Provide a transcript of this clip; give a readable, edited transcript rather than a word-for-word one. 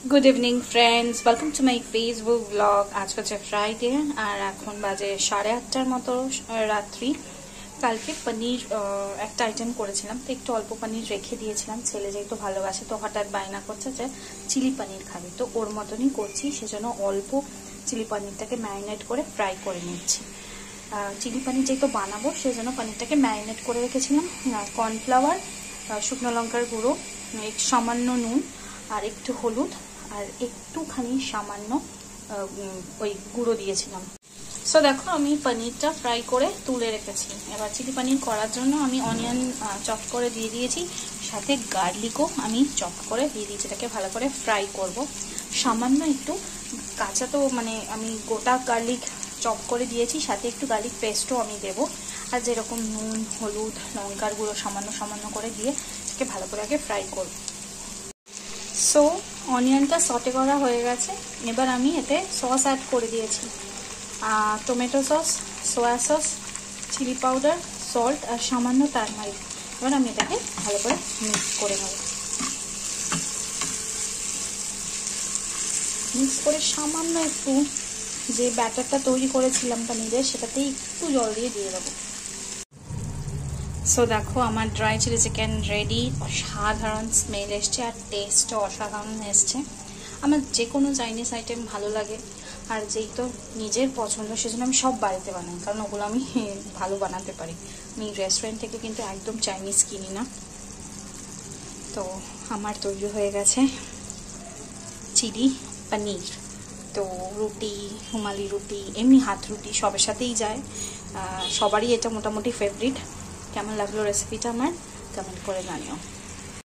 Good evening friends, welcome to my Facebook blog. आज হচ্ছে Friday আর এখন বাজে 8:30টার মতো রাত্রি। কালকে পনির একটা আইটেম করেছিলাম, তো একটু অল্প পনির রেখে দিয়েছিলাম। ছেলে যেহেতু ভালোবাসে তো হঠাৎ বায়না করছে যে চিলি পনির খাবে, তো ওর মতনই করছি। সেজন্য অল্প চিলি পনিরটাকে ম্যারিনেট করে ফ্রাই করে নিচ্ছি। চিলি পনির যেহেতু বানাবো সেজন্য পনিরটাকে ম্যারিনেট করে রেখেছিলাম। কর্নফ্লাওয়ার, শুকনো লঙ্কার গুঁড়ো, সামান্য নুন আর একটু হলুদ আর একটুখানি সামান্য ওই গুঁড়ো দিয়েছিলাম। সো দেখো আমি পনিরটা ফ্রাই করে তুলে রেখেছি। এবার চিলি পনির করার জন্য আমি অনিয়ন চপ করে দিয়ে দিয়েছি, সাথে গার্লিকও আমি চপ করে দিয়ে দিয়েছি। এটাকে ভালো করে ফ্রাই করব। সামান্য একটু কাঁচা তো মানে আমি গোটা গার্লিক চপ করে দিয়েছি, সাথে একটু গার্লিক পেস্টও আমি দেবো। আর যেরকম নুন, হলুদ, লঙ্কার গুঁড়ো সামান্য সামান্য করে দিয়ে এটাকে ভালো করে আগে ফ্রাই করব। সো অনিয়নটা সটে করা হয়ে গেছে। এবার আমি এতে সস অ্যাড করে দিয়েছি, tomato sauce, soya sauce, chilli powder, salt আর সামান্য টারমারিক। এবার আমি এটাকে ভালো করে মিক্স করে নেব। মিক্স করে সামান্য একটু যে ব্যাটারটা তৈরি করেছিলাম পনিরের, সেটাতেই একটু জল দিয়ে দেবো। সো দেখো আমার ড্রাই চিলি চিকেন রেডি। অসাধারণ স্মেল এসছে আর টেস্টও অসাধারণ এসছে। আমার যে কোনো চাইনিজ আইটেম ভালো লাগে, আর যেই তো নিজের পছন্দ সেজন্য আমি সব বাড়িতে বানাই, কারণ ওগুলো আমি ভালো বানাতে পারি। আমি রেস্টুরেন্ট থেকে কিন্তু একদম চাইনিজ কিনি না। তো আমার তৈরি হয়ে গেছে চিলি পনির। তো রুটি, রুমালি রুটি, এমনি হাত রুটি সবের সাথেই যায়। সবারই এটা মোটামুটি ফেভারিট। কেমন লাগলো রেসিপিটা আমার কমেন্ট করে জানিও।